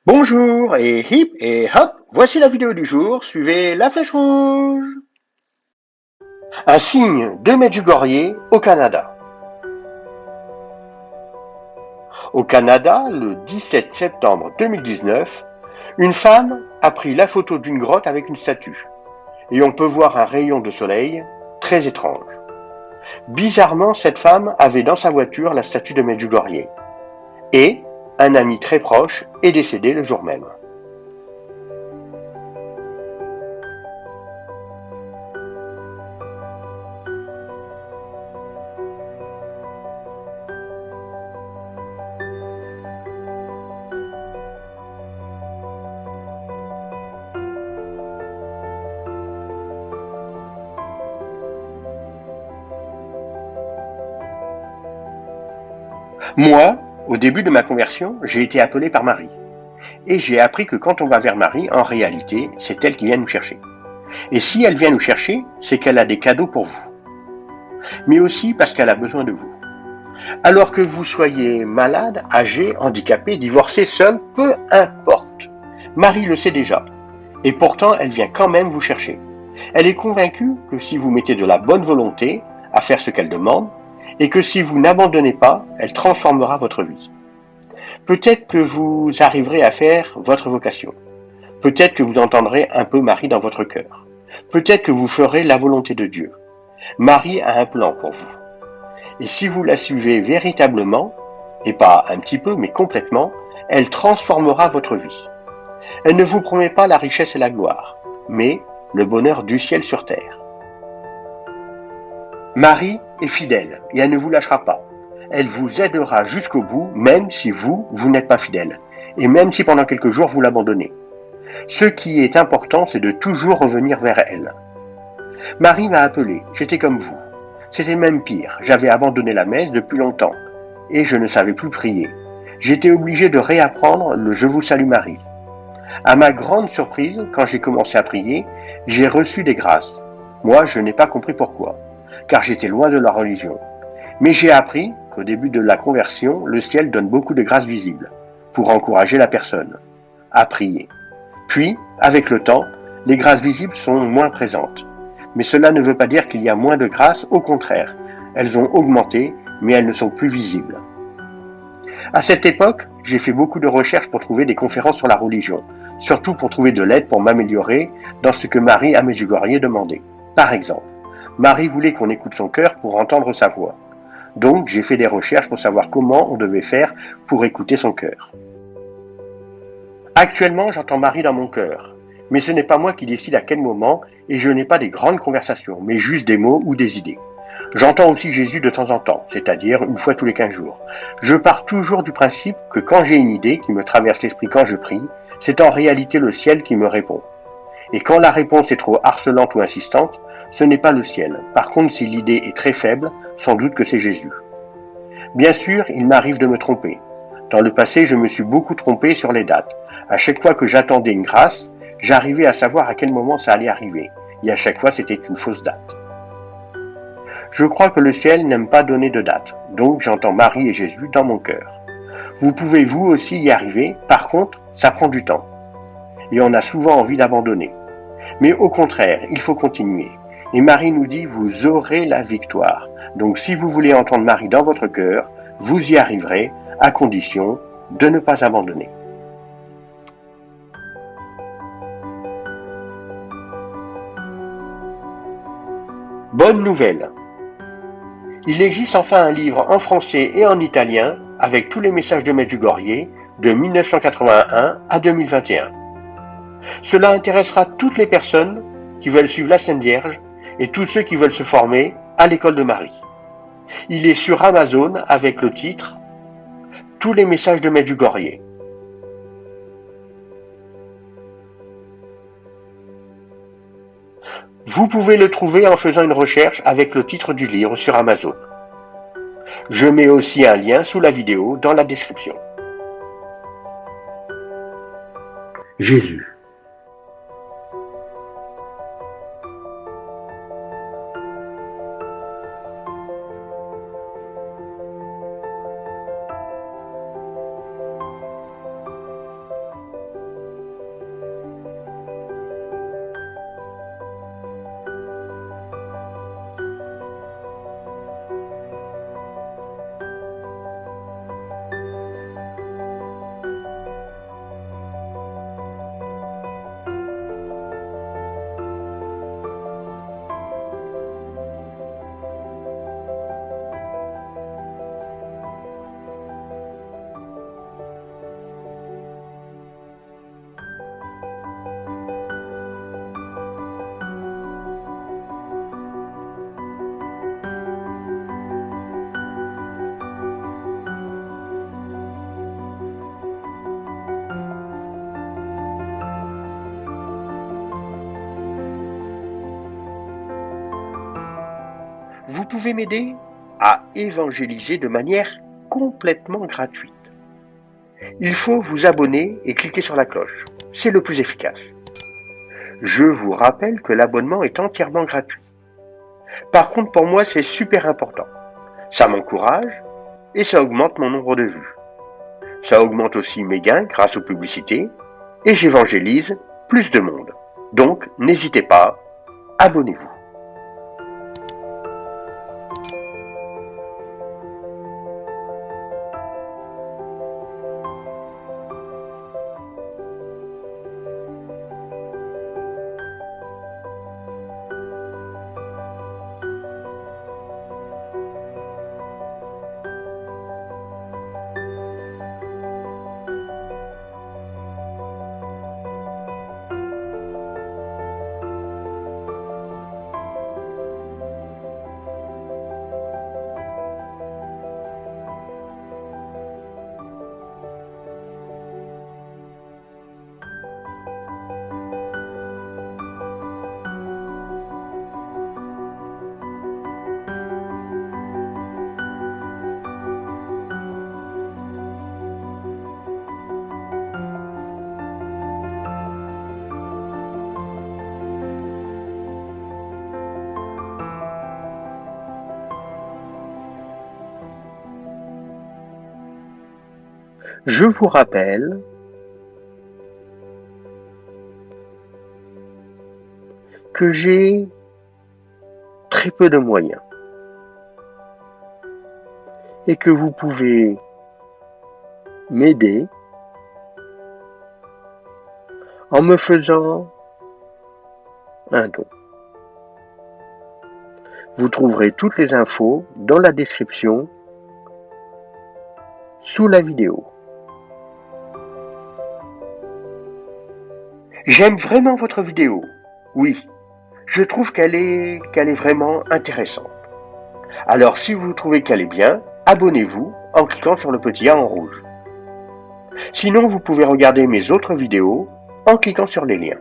Bonjour et hip et hop, voici la vidéo du jour, suivez la flèche rouge. Un signe de Medjugorje au Canada. Au Canada, le 17 septembre 2019, une femme a pris la photo d'une grotte avec une statue. Et on peut voir un rayon de soleil très étrange. Bizarrement, cette femme avait dans sa voiture la statue de Medjugorje. Et un ami très proche est décédé le jour même. Moi, au début de ma conversion, j'ai été appelé par Marie. Et j'ai appris que quand on va vers Marie, en réalité, c'est elle qui vient nous chercher. Et si elle vient nous chercher, c'est qu'elle a des cadeaux pour vous. Mais aussi parce qu'elle a besoin de vous. Alors que vous soyez malade, âgé, handicapé, divorcé, seul, peu importe. Marie le sait déjà. Et pourtant, elle vient quand même vous chercher. Elle est convaincue que si vous mettez de la bonne volonté à faire ce qu'elle demande, et que si vous n'abandonnez pas, elle transformera votre vie. Peut-être que vous arriverez à faire votre vocation. Peut-être que vous entendrez un peu Marie dans votre cœur. Peut-être que vous ferez la volonté de Dieu. Marie a un plan pour vous. Et si vous la suivez véritablement, et pas un petit peu, mais complètement, elle transformera votre vie. Elle ne vous promet pas la richesse et la gloire, mais le bonheur du ciel sur terre. Marie est fidèle et elle ne vous lâchera pas. Elle vous aidera jusqu'au bout, même si vous n'êtes pas fidèle, et même si pendant quelques jours vous l'abandonnez. Ce qui est important, c'est de toujours revenir vers elle. Marie m'a appelé, j'étais comme vous. C'était même pire, j'avais abandonné la messe depuis longtemps, et je ne savais plus prier. J'étais obligé de réapprendre le Je vous salue Marie. À ma grande surprise, quand j'ai commencé à prier, j'ai reçu des grâces. Moi, je n'ai pas compris pourquoi, car j'étais loin de la religion. Mais j'ai appris qu'au début de la conversion, le ciel donne beaucoup de grâces visibles, pour encourager la personne à prier. Puis, avec le temps, les grâces visibles sont moins présentes. Mais cela ne veut pas dire qu'il y a moins de grâces, au contraire. Elles ont augmenté, mais elles ne sont plus visibles. À cette époque, j'ai fait beaucoup de recherches pour trouver des conférences sur la religion, surtout pour trouver de l'aide pour m'améliorer dans ce que Marie à Medjugorje demandait. Par exemple, Marie voulait qu'on écoute son cœur pour entendre sa voix. Donc, j'ai fait des recherches pour savoir comment on devait faire pour écouter son cœur. Actuellement, j'entends Marie dans mon cœur. Mais ce n'est pas moi qui décide à quel moment, et je n'ai pas des grandes conversations, mais juste des mots ou des idées. J'entends aussi Jésus de temps en temps, c'est-à-dire une fois tous les 15 jours. Je pars toujours du principe que quand j'ai une idée qui me traverse l'esprit quand je prie, c'est en réalité le ciel qui me répond. Et quand la réponse est trop harcelante ou insistante, ce n'est pas le ciel. Par contre, si l'idée est très faible, sans doute que c'est Jésus. Bien sûr, il m'arrive de me tromper. Dans le passé, je me suis beaucoup trompé sur les dates. À chaque fois que j'attendais une grâce, j'arrivais à savoir à quel moment ça allait arriver. Et à chaque fois, c'était une fausse date. Je crois que le ciel n'aime pas donner de date. Donc, j'entends Marie et Jésus dans mon cœur. Vous pouvez vous aussi y arriver. Par contre, ça prend du temps. Et on a souvent envie d'abandonner. Mais au contraire, il faut continuer. Et Marie nous dit, vous aurez la victoire. Donc, si vous voulez entendre Marie dans votre cœur, vous y arriverez, à condition de ne pas abandonner. Bonne nouvelle! Il existe enfin un livre en français et en italien avec tous les messages de Medjugorje de 1981 à 2021. Cela intéressera toutes les personnes qui veulent suivre la Sainte Vierge et tous ceux qui veulent se former à l'école de Marie. Il est sur Amazon avec le titre Tous les messages de Medjugorje. Vous pouvez le trouver en faisant une recherche avec le titre du livre sur Amazon. Je mets aussi un lien sous la vidéo dans la description. Jésus. pouvez m'aider à évangéliser de manière complètement gratuite. Il faut vous abonner et cliquer sur la cloche. C'est le plus efficace. Je vous rappelle que l'abonnement est entièrement gratuit. Par contre, pour moi, c'est super important. Ça m'encourage et ça augmente mon nombre de vues. Ça augmente aussi mes gains grâce aux publicités et j'évangélise plus de monde. Donc, n'hésitez pas, abonnez-vous. Je vous rappelle que j'ai très peu de moyens et que vous pouvez m'aider en me faisant un don. Vous trouverez toutes les infos dans la description sous la vidéo. J'aime vraiment votre vidéo. Oui, je trouve qu'elle est vraiment intéressante. Alors si vous trouvez qu'elle est bien, abonnez-vous en cliquant sur le petit A en rouge. Sinon, vous pouvez regarder mes autres vidéos en cliquant sur les liens.